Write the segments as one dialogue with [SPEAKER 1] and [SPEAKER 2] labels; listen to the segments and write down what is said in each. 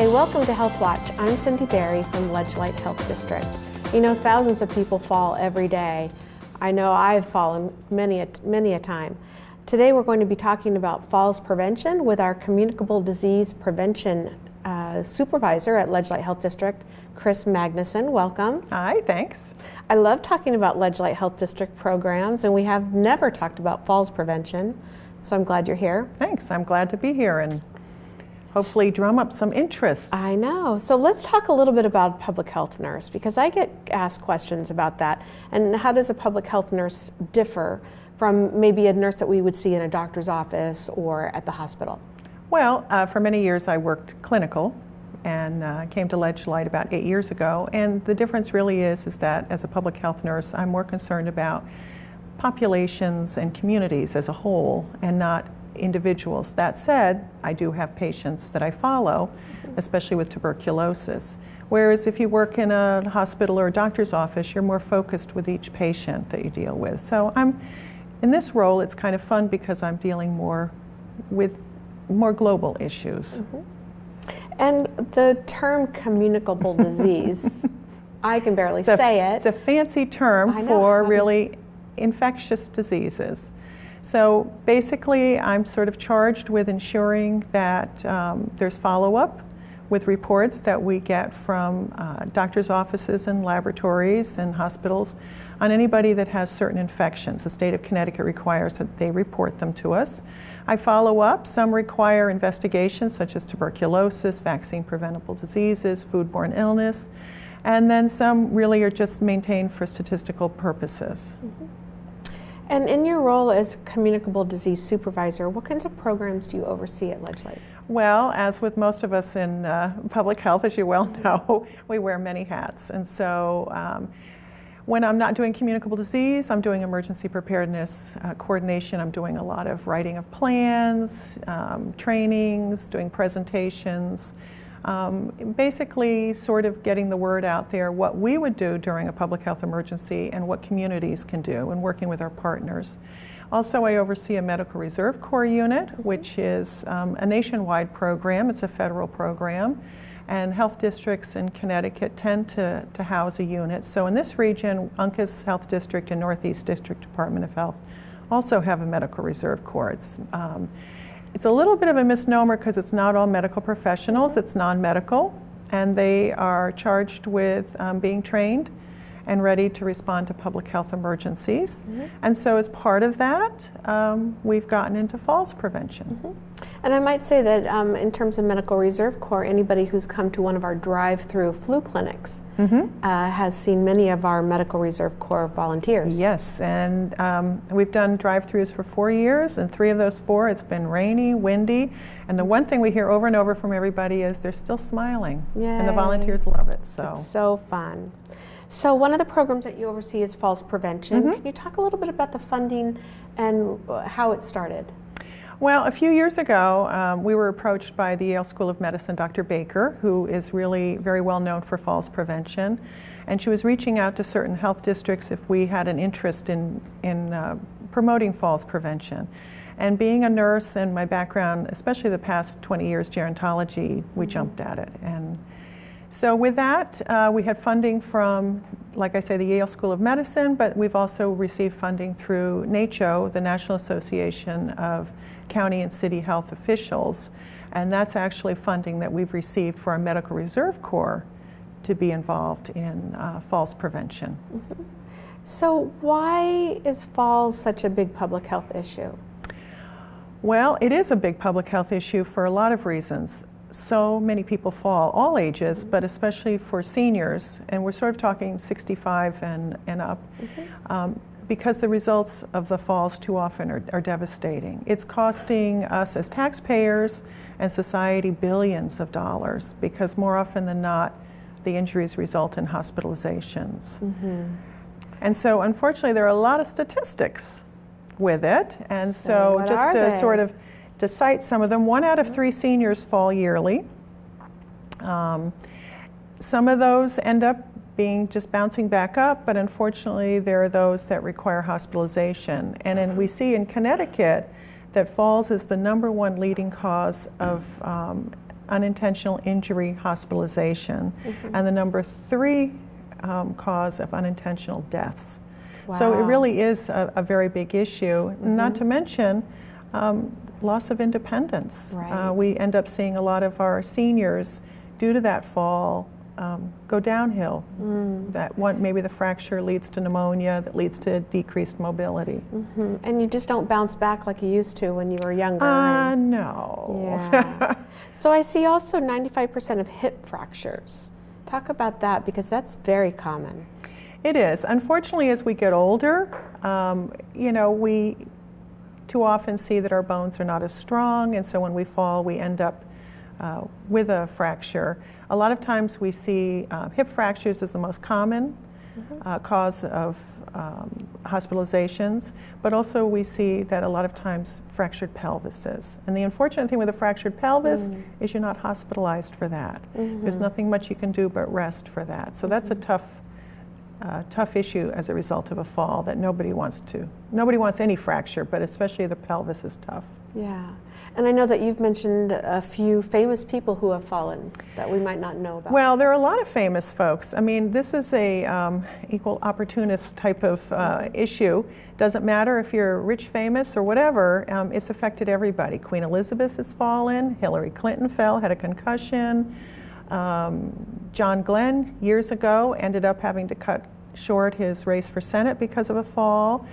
[SPEAKER 1] Hi, welcome to Healthwatch. I'm Cindy Berry from Ledgelight Health District. You know, thousands of people fall every day. I know I've fallen many a time. Today we're going to be talking about falls prevention with our Communicable Disease Prevention Supervisor at Ledgelight Health District, Kris Magnussen. Welcome.
[SPEAKER 2] Hi, thanks.
[SPEAKER 1] I love talking about Ledgelight Health District programs, and we have never talked about falls prevention, so I'm glad you're here.
[SPEAKER 2] Thanks, I'm glad to be here and hopefully drum up some interest.
[SPEAKER 1] I know. So let's talk a little bit about public health nurse, because I get asked questions about that. And how does a public health nurse differ from maybe a nurse that we would see in a doctor's office or at the hospital?
[SPEAKER 2] Well, for many years I worked clinical and came to Ledgelight about 8 years ago. And the difference really is that as a public health nurse, I'm more concerned about populations and communities as a whole and not individuals. That said, I do have patients that I follow, especially with tuberculosis. Whereas if you work in a hospital or a doctor's office, you're more focused with each patient that you deal with. So in this role, it's kind of fun because I'm dealing more with more global issues.
[SPEAKER 1] And the term communicable disease, I can barely say it.
[SPEAKER 2] It's a fancy term for really infectious diseases. So basically, I'm sort of charged with ensuring that there's follow-up with reports that we get from doctors' offices and laboratories and hospitals on anybody that has certain infections. The state of Connecticut requires that they report them to us. I follow up. Some require investigations such as tuberculosis, vaccine-preventable diseases, foodborne illness, and then some really are just maintained for statistical purposes.
[SPEAKER 1] And in your role as Communicable Disease Supervisor, what kinds of programs do you oversee at Ledgelight?
[SPEAKER 2] Well, as with most of us in public health, as you well know, we wear many hats. And so when I'm not doing communicable disease, I'm doing emergency preparedness coordination. I'm doing a lot of writing of plans, trainings, doing presentations, basically sort of getting the word out there, what we would do during a public health emergency and what communities can do, and working with our partners. Also, I oversee a Medical Reserve Corps unit, which is a nationwide program. It's a federal program, and health districts in Connecticut tend to house a unit. So in this region, Uncas Health District and Northeast District Department of Health also have a Medical Reserve Corps. It's a little bit of a misnomer because it's not all medical professionals, it's non-medical, and they are charged with being trained and ready to respond to public health emergencies. And so as part of that, we've gotten into falls prevention. And
[SPEAKER 1] I might say that in terms of Medical Reserve Corps, anybody who's come to one of our drive-through flu clinics has seen many of our Medical Reserve Corps volunteers.
[SPEAKER 2] Yes, and we've done drive-throughs for 4 years, and 3 of those 4, it's been rainy, windy, and the one thing we hear over and over from everybody is they're still smiling. Yay. And the volunteers love it.
[SPEAKER 1] It's so fun. So one of the programs that you oversee is falls prevention. Can you talk a little bit about the funding and how it started?
[SPEAKER 2] Well, a few years ago, we were approached by the Yale School of Medicine, Dr. Baker, who is really very well known for falls prevention. And she was reaching out to certain health districts if we had an interest in promoting falls prevention. And being a nurse and my background, especially the past 20 years, gerontology, we jumped at it. And so with that, we had funding from, like I say, the Yale School of Medicine, but we've also received funding through NACCHO, the National Association of County and City Health Officials, and that's actually funding that we've received for our Medical Reserve Corps to be involved in falls prevention.
[SPEAKER 1] So why is falls such a big public health issue?
[SPEAKER 2] Well, it is a big public health issue for a lot of reasons. So many people fall, all ages, but especially for seniors, and we're sort of talking 65 and up, because the results of the falls too often are devastating. It's costing us as taxpayers and society billions of dollars, because more often than not, the injuries result in hospitalizations. And so unfortunately, there are a lot of statistics with it, and so just to sort of to cite some of them, 1 out of 3 seniors fall yearly. Some of those end up being just bouncing back up, but unfortunately there are those that require hospitalization. And then we see in Connecticut that falls is the #1 leading cause of unintentional injury hospitalization, and the number 3 cause of unintentional deaths.
[SPEAKER 1] Wow.
[SPEAKER 2] So it really is a very big issue, not to mention loss of independence.
[SPEAKER 1] Right.
[SPEAKER 2] We end up seeing a lot of our seniors, due to that fall, go downhill. That one, maybe the fracture leads to pneumonia, that leads to decreased mobility.
[SPEAKER 1] And you just don't bounce back like you used to when you were younger.
[SPEAKER 2] No.
[SPEAKER 1] Yeah. So I see also 95% of hip fractures. Talk about that, because that's very common.
[SPEAKER 2] It is. Unfortunately, as we get older, you know, we too often see that our bones are not as strong, and so when we fall, we end up with a fracture. A lot of times we see hip fractures as the most common cause of hospitalizations, but also we see that a lot of times fractured pelvises. And the unfortunate thing with a fractured pelvis is you're not hospitalized for that. There's nothing much you can do but rest for that. So that's a tough issue as a result of a fall that nobody wants any fracture, but especially the pelvis is tough.
[SPEAKER 1] Yeah. And I know that you've mentioned a few famous people who have fallen that we might not know about.
[SPEAKER 2] Well, there are a lot of famous folks. I mean, this is a equal opportunist type of issue. Doesn't matter if you're rich, famous, or whatever, it's affected everybody. Queen Elizabeth has fallen, Hillary Clinton fell, had a concussion. John Glenn, years ago, ended up having to cut short his race for Senate because of a fall.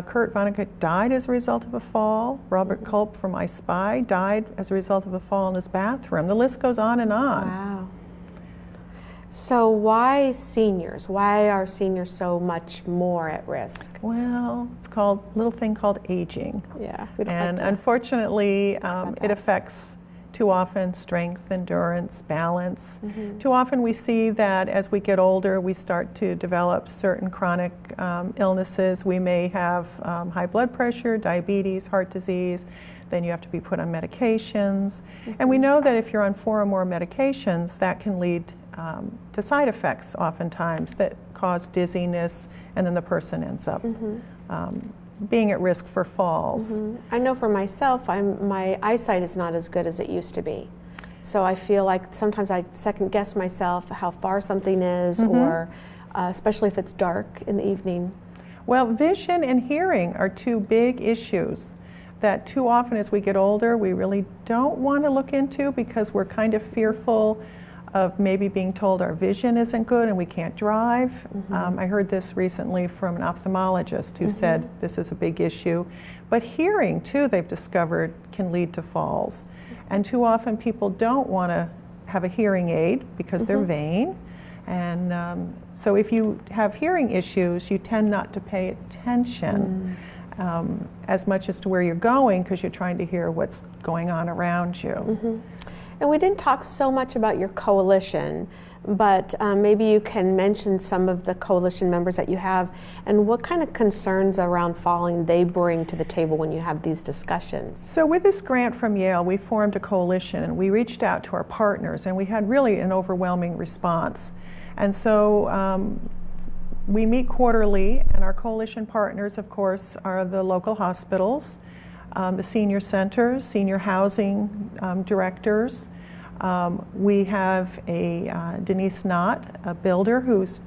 [SPEAKER 2] Kurt Vonnegut died as a result of a fall. Robert Culp from I Spy died as a result of a fall in his bathroom. The list goes on and on.
[SPEAKER 1] Wow. So why seniors? Why are seniors so much more at risk?
[SPEAKER 2] Well, it's called little thing called aging.
[SPEAKER 1] Yeah.
[SPEAKER 2] And unfortunately, it affects too often strength, endurance, balance. Too often we see that as we get older, we start to develop certain chronic illnesses. We may have high blood pressure, diabetes, heart disease. Then you have to be put on medications. And we know that if you're on 4 or more medications, that can lead to side effects oftentimes that cause dizziness, and then the person ends up being at risk for falls.
[SPEAKER 1] I know for myself, my eyesight is not as good as it used to be. So I feel like sometimes I second guess myself how far something is, or especially if it's dark in the evening.
[SPEAKER 2] Well, vision and hearing are 2 big issues that too often as we get older we really don't want to look into, because we're kind of fearful of maybe being told our vision isn't good and we can't drive. I heard this recently from an ophthalmologist who said this is a big issue. But hearing too, they've discovered, can lead to falls. And too often people don't want to have a hearing aid because they're vain. And so if you have hearing issues, you tend not to pay attention as much as to where you're going, because you're trying to hear what's going on around you.
[SPEAKER 1] And we didn't talk so much about your coalition, but maybe you can mention some of the coalition members that you have and what kind of concerns around falling they bring to the table when you have these discussions.
[SPEAKER 2] So with this grant from Yale, we formed a coalition and we reached out to our partners, and we had really an overwhelming response. And so we meet quarterly, and our coalition partners, of course, are the local hospitals, the senior centers, senior housing directors. We have a Denise Knott, a builder who's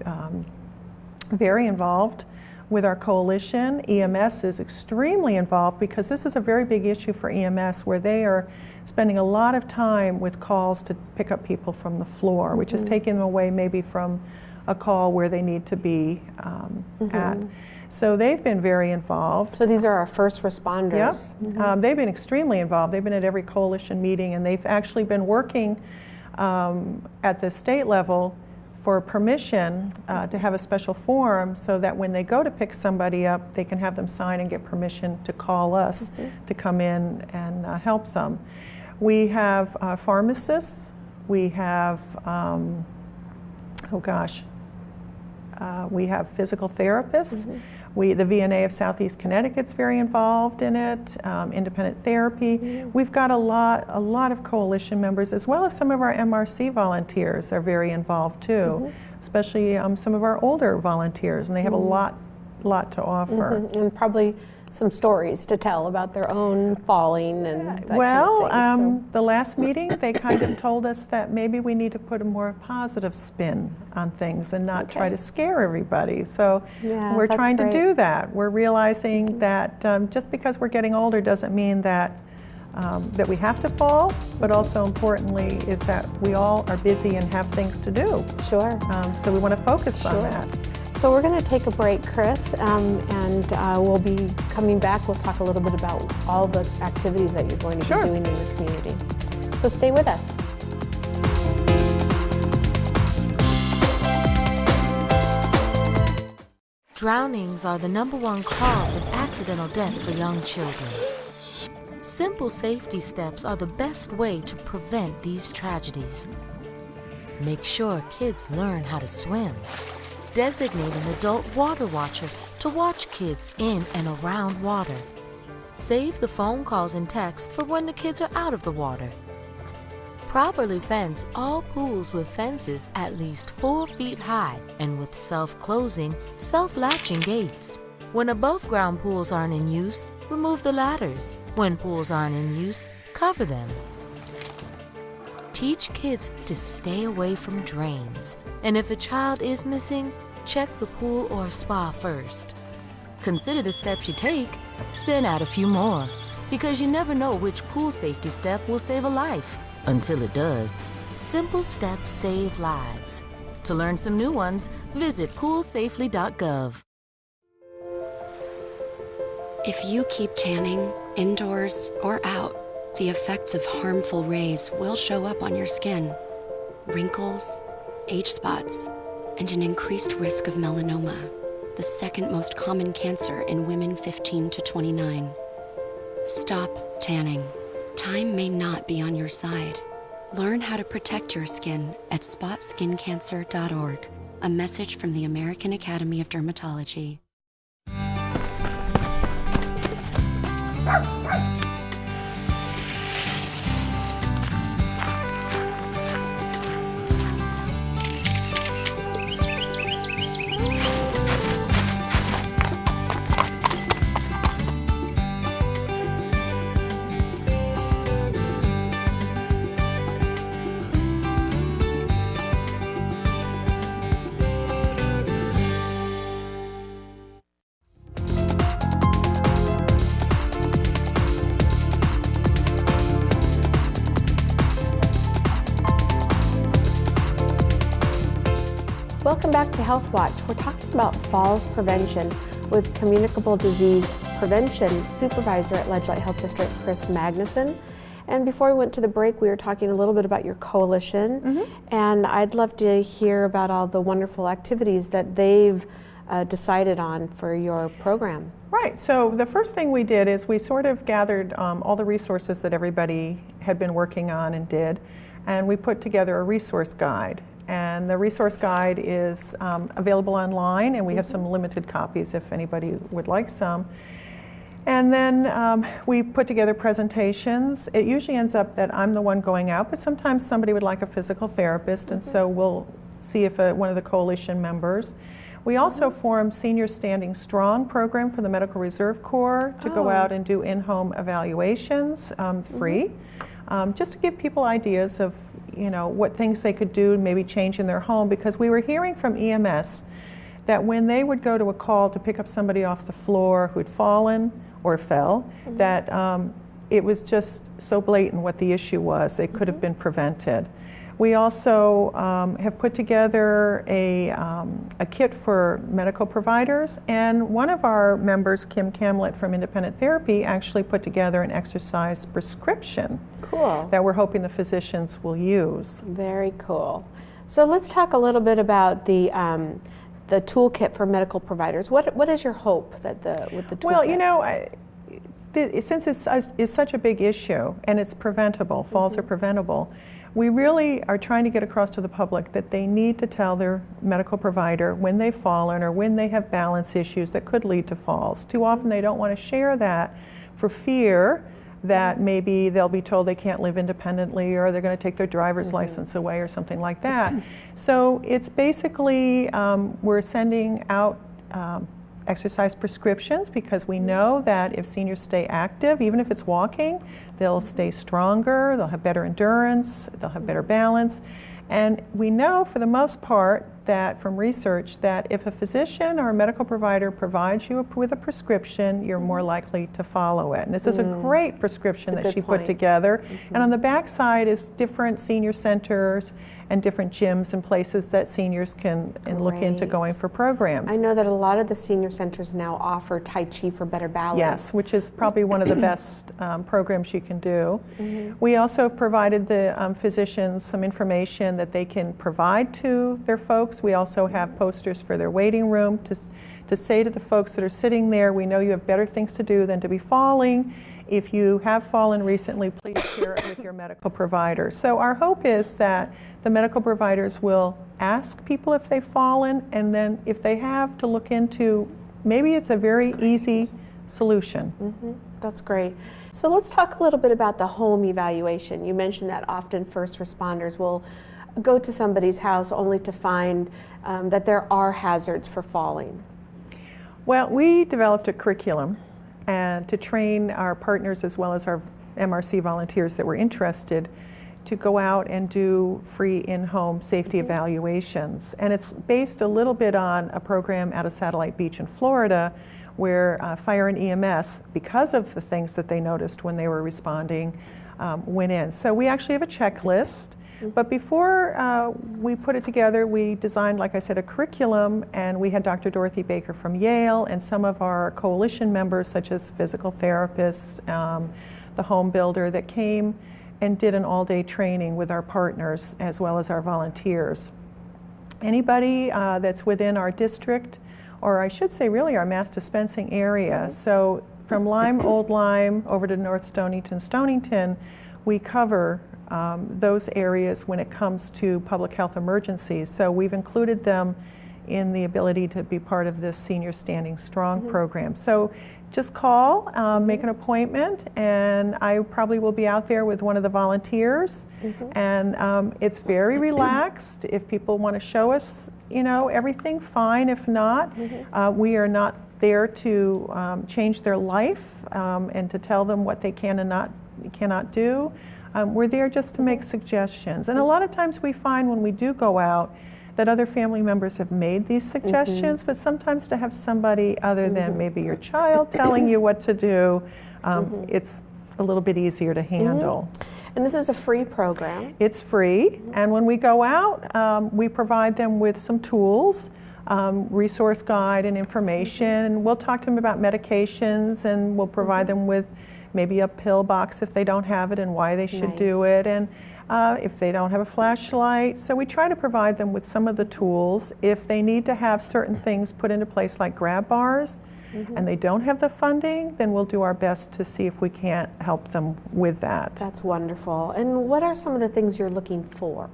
[SPEAKER 2] very involved with our coalition. EMS is extremely involved, because this is a very big issue for EMS, where they are spending a lot of time with calls to pick up people from the floor, which is taking them away maybe from a call where they need to be at. So they've been very involved.
[SPEAKER 1] So these are our first responders.
[SPEAKER 2] Yep. They've been extremely involved. They've been at every coalition meeting, and they've actually been working at the state level for permission to have a special forum, so that when they go to pick somebody up, they can have them sign and get permission to call us to come in and help them. We have pharmacists. We have, we have physical therapists. The VNA of Southeast Connecticut's very involved in it, independent therapy. We've got a lot of coalition members, as well as some of our MRC volunteers are very involved too, especially some of our older volunteers, and they have a lot lot to offer.
[SPEAKER 1] And probably some stories to tell about their own falling and that
[SPEAKER 2] Well,
[SPEAKER 1] kind of thing.
[SPEAKER 2] the last meeting, they kind of told us that maybe we need to put a more positive spin on things and not try to scare everybody. So
[SPEAKER 1] Yeah,
[SPEAKER 2] we're
[SPEAKER 1] that's
[SPEAKER 2] trying
[SPEAKER 1] great.
[SPEAKER 2] to do that. We're realizing that just because we're getting older doesn't mean that that we have to fall, but also importantly is that we all are busy and have things to do.
[SPEAKER 1] Sure.
[SPEAKER 2] So we want to focus on that.
[SPEAKER 1] So we're going to take a break, Kris, and we'll be coming back. We'll talk a little bit about all the activities that you're going to be doing in the community. So stay with us.
[SPEAKER 3] Drownings are the #1 cause of accidental death for young children. Simple safety steps are the best way to prevent these tragedies. Make sure kids learn how to swim. Designate an adult water watcher to watch kids in and around water. Save the phone calls and texts for when the kids are out of the water. Properly fence all pools with fences at least 4 feet high and with self-closing, self-latching gates. When above-ground pools aren't in use, remove the ladders. When pools aren't in use, cover them. Teach kids to stay away from drains, and if a child is missing, check the pool or spa first. Consider the steps you take, then add a few more, because you never know which pool safety step will save a life, until it does. Simple steps save lives. To learn some new ones, visit poolsafely.gov.
[SPEAKER 4] If you keep tanning, indoors or out, the effects of harmful rays will show up on your skin. Wrinkles, age spots, and an increased risk of melanoma, the second most common cancer in women 15 to 29. Stop tanning. Time may not be on your side. Learn how to protect your skin at spotskincancer.org. A message from the American Academy of Dermatology.
[SPEAKER 1] Welcome back to Healthwatch. We're talking about falls prevention with Communicable Disease Prevention Supervisor at Ledgelight Health District, Kris Magnussen. And before we went to the break, we were talking a little bit about your coalition, and I'd love to hear about all the wonderful activities that they've decided on for your program.
[SPEAKER 2] Right, so the first thing we did is we sort of gathered all the resources that everybody had been working on and did, and we put together a resource guide. And the resource guide is available online, and we have some limited copies if anybody would like some. And then we put together presentations. It usually ends up that I'm the one going out, but sometimes somebody would like a physical therapist, and so we'll see if one of the coalition members. We also formed Senior Standing Strong program for the Medical Reserve Corps to go out and do in-home evaluations free, just to give people ideas of what things they could do and maybe change in their home, because we were hearing from EMS that when they would go to a call to pick up somebody off the floor who'd fallen or fell, that it was just so blatant what the issue was. They could have been prevented. We also have put together a kit for medical providers, and one of our members, Kim Camlett from Independent Therapy, actually put together an exercise prescription that we're hoping the physicians will use.
[SPEAKER 1] Very cool. So let's talk a little bit about the toolkit for medical providers. What is your hope that with the toolkit?
[SPEAKER 2] Well, since it's such a big issue and it's preventable, falls are preventable, we really are trying to get across to the public that they need to tell their medical provider when they've fallen or when they have balance issues that could lead to falls. Too often they don't want to share that for fear that maybe they'll be told they can't live independently, or they're going to take their driver's license away or something like that. So it's basically we're sending out exercise prescriptions, because we know that if seniors stay active, even if it's walking, they'll stay stronger, they'll have better endurance, they'll have better balance. And we know for the most part that from research that if a physician or a medical provider provides you with a prescription, you're more likely to follow it. And this is a great prescription that she put together. And on the back side is different senior centers and different gyms and places that seniors can look into going for programs.
[SPEAKER 1] I know that a lot of the senior centers now offer Tai Chi for better balance.
[SPEAKER 2] Yes, which is probably one of the best programs you can do. We also have provided the physicians some information that they can provide to their folks. We also have posters for their waiting room to say to the folks that are sitting there, we know you have better things to do than to be falling. If you have fallen recently, please share it with your medical provider. So our hope is that the medical providers will ask people if they've fallen, and then if they have, to look into, maybe it's a very easy solution.
[SPEAKER 1] That's great. So let's talk a little bit about the home evaluation. You mentioned that often first responders will go to somebody's house only to find that there are hazards for falling.
[SPEAKER 2] Well, we developed a curriculum and to train our partners as well as our MRC volunteers that were interested to go out and do free in-home safety evaluations. And it's based a little bit on a program out of Satellite Beach in Florida where fire and EMS, because of the things that they noticed when they were responding, went in. So we actually have a checklist. But before we put it together, we designed, like I said, a curriculum, and we had Dr. Dorothy Baker from Yale and some of our coalition members, such as physical therapists, the home builder, that came and did an all-day training with our partners as well as our volunteers. Anybody that's within our district, or I should say really our mass dispensing area, so from Lyme, Old Lyme, over to North Stonington, Stonington, we cover those areas when it comes to public health emergencies. So we've included them in the ability to be part of this Senior Standing Strong program. So just call, make an appointment, and I probably will be out there with one of the volunteers. And it's very relaxed. If people want to show us, you know, everything, fine. If not, we are not there to change their life and to tell them what they can and cannot do. We're there just to make suggestions. And a lot of times we find when we do go out that other family members have made these suggestions, but sometimes to have somebody other than maybe your child telling you what to do, it's a little bit easier to handle.
[SPEAKER 1] And this is a free program.
[SPEAKER 2] It's free, and when we go out, we provide them with some tools, resource guide and information. We'll talk to them about medications, and we'll provide them with maybe a pill box if they don't have it and why they should do it, and if they don't have a flashlight. So we try to provide them with some of the tools. If they need to have certain things put into place like grab bars and they don't have the funding, then we'll do our best to see if we can't help them with that.
[SPEAKER 1] That's wonderful. And what are some of the things you're looking for?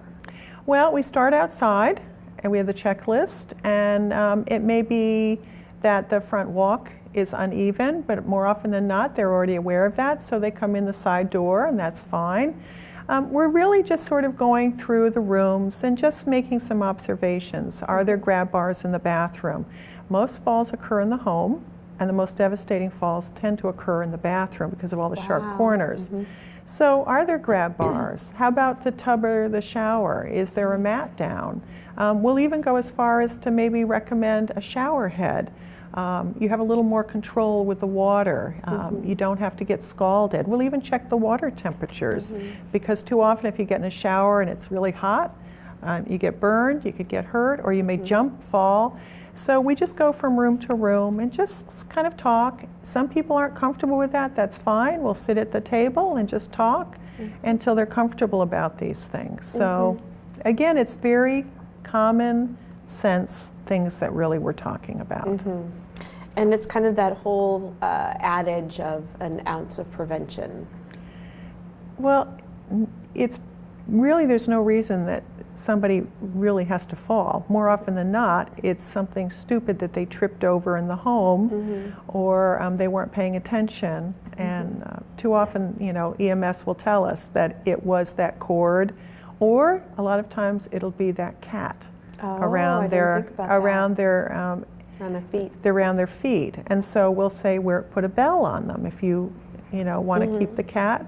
[SPEAKER 2] Well, we start outside and we have the checklist, and it may be that the front walk is uneven, but more often than not, they're already aware of that, so they come in the side door, and that's fine. We're really just sort of going through the rooms and just making some observations. Are there grab bars in the bathroom? Most falls occur in the home, and the most devastating falls tend to occur in the bathroom because of all the sharp corners. So are there grab bars? How about the tub or the shower? Is there a mat down? We'll even go as far as to maybe recommend a shower head. You have a little more control with the water. You don't have to get scalded. We'll even check the water temperatures, because too often if you get in a shower and it's really hot, you get burned, you could get hurt, or you may jump, fall. So we just go from room to room and just kind of talk. Some people aren't comfortable with that, that's fine. We'll sit at the table and just talk until they're comfortable about these things. So again, it's very common sense things that really we're talking about.
[SPEAKER 1] And it's kind of that whole adage of an ounce of prevention.
[SPEAKER 2] Well, it's really, there's no reason that somebody really has to fall. More often than not, it's something stupid that they tripped over in the home, or they weren't paying attention. And too often, you know, EMS will tell us that it was that cord, or a lot of times it'll be that cat around their
[SPEAKER 1] Around their feet.
[SPEAKER 2] They're around their feet. And so we'll say, put a bell on them if you want to keep the cat.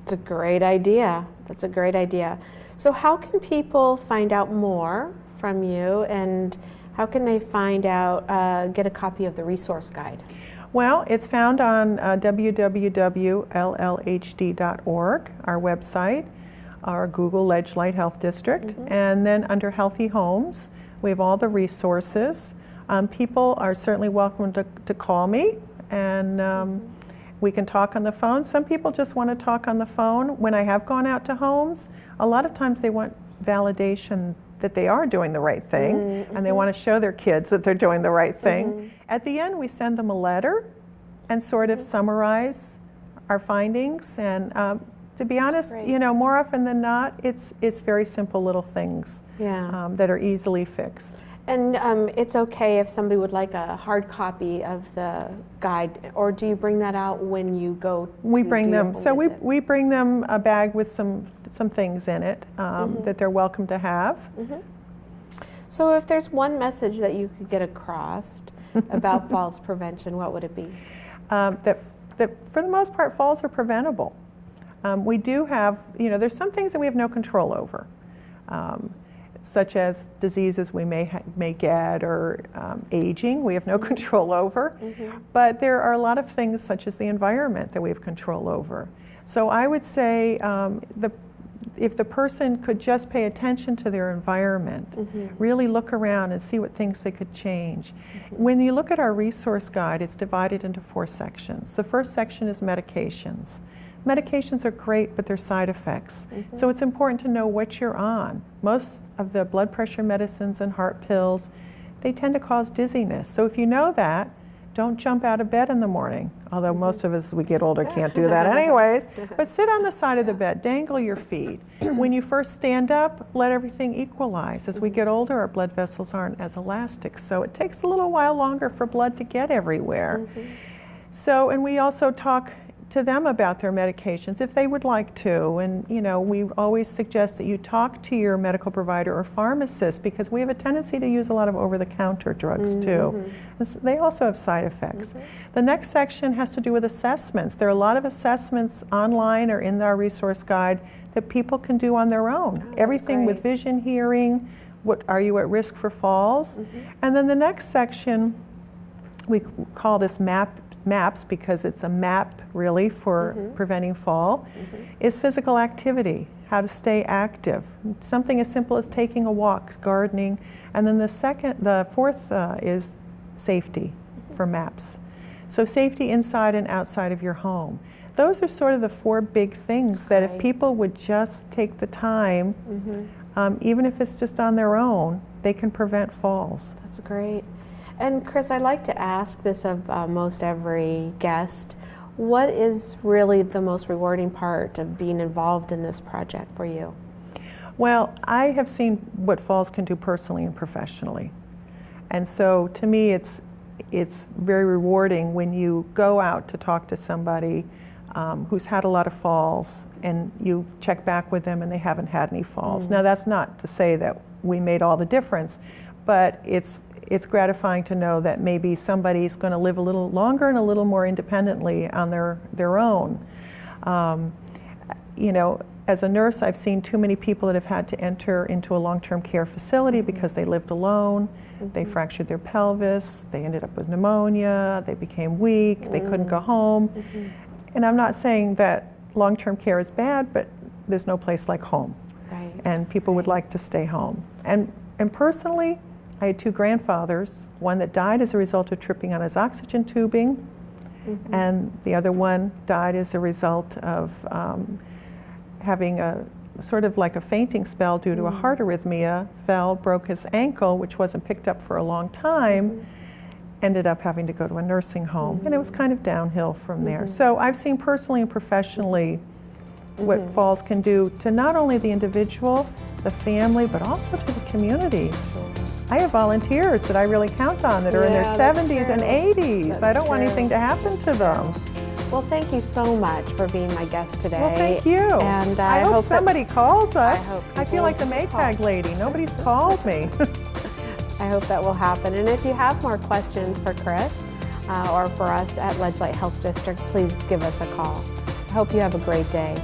[SPEAKER 1] It's a great idea. That's a great idea. So how can people find out more from you, and how can they find out, get a copy of the resource guide?
[SPEAKER 2] Well, it's found on www.llhd.org, our website, our Google Ledge Light Health District, and then under Healthy Homes, we have all the resources. People are certainly welcome to call me, and we can talk on the phone. Some people just want to talk on the phone. When I have gone out to homes, a lot of times they want validation that they are doing the right thing, and they want to show their kids that they're doing the right thing. At the end, we send them a letter and sort of summarize our findings. And to be honest, more often than not, it's very simple little things that are easily fixed.
[SPEAKER 1] And it's okay if somebody would like a hard copy of the guide, or do you bring that out when you go?
[SPEAKER 2] We bring them. So we bring them a bag with some things in it that they're welcome to have.
[SPEAKER 1] So if there's one message that you could get across about falls prevention, what would it be?
[SPEAKER 2] That for the most part, falls are preventable. We do have, there's some things that we have no control over. Such as diseases we may get, or aging, we have no control over. But there are a lot of things such as the environment that we have control over. So I would say if the person could just pay attention to their environment, really look around and see what things they could change. When you look at our resource guide, it's divided into 4 sections. The first section is medications. Medications are great, but they're side effects. So it's important to know what you're on. Most of the blood pressure medicines and heart pills, they tend to cause dizziness. So if you know that, don't jump out of bed in the morning. Although most of us, as we get older, can't do that anyways. But sit on the side of the bed, dangle your feet. When you first stand up, let everything equalize. As we get older, our blood vessels aren't as elastic. So it takes a little while longer for blood to get everywhere. So, and we also talk to them about their medications if they would like to, and we always suggest that you talk to your medical provider or pharmacist, because we have a tendency to use a lot of over-the-counter drugs too. They also have side effects. The next section has to do with assessments. There are a lot of assessments online or in our resource guide that people can do on their own. Everything with vision, hearing, what are you at risk for falls? And then the next section, we call this MAPS, because it's a map really for preventing fall, is physical activity, how to stay active. Something as simple as taking a walk, gardening. And then the fourth is safety for MAPS. So safety inside and outside of your home. Those are sort of the 4 big things that if people would just take the time, even if it's just on their own, they can prevent falls.
[SPEAKER 1] That's great. And Kris, I'd like to ask this of most every guest. What is really the most rewarding part of being involved in this project for you?
[SPEAKER 2] Well, I have seen what falls can do personally and professionally. And so to me, it's very rewarding when you go out to talk to somebody who's had a lot of falls, and you check back with them and they haven't had any falls. Now, that's not to say that we made all the difference, but it's gratifying to know that maybe somebody's going to live a little longer and a little more independently on their own. As a nurse, I've seen too many people that have had to enter into a long-term care facility because they lived alone, they fractured their pelvis, they ended up with pneumonia, they became weak, they couldn't go home. And I'm not saying that long-term care is bad, but there's no place like home. And people would like to stay home. And personally, I had 2 grandfathers, one that died as a result of tripping on his oxygen tubing, and the other one died as a result of having a sort of like a fainting spell due to a heart arrhythmia, broke his ankle, which wasn't picked up for a long time, ended up having to go to a nursing home, and it was kind of downhill from there. So I've seen personally and professionally what falls can do to not only the individual, the family, but also to the community. I have volunteers that I really count on that are in their 70s and 80s. I don't want anything to happen to them.
[SPEAKER 1] Well, thank you so much for being my guest today.
[SPEAKER 2] Well, thank you.
[SPEAKER 1] And
[SPEAKER 2] I hope somebody calls us.
[SPEAKER 1] I hope
[SPEAKER 2] I feel like the Maytag lady. Nobody's called me.
[SPEAKER 1] I hope that will happen. And if you have more questions for Kris or for us at Ledgelight Health District, please give us a call. I hope you have a great day.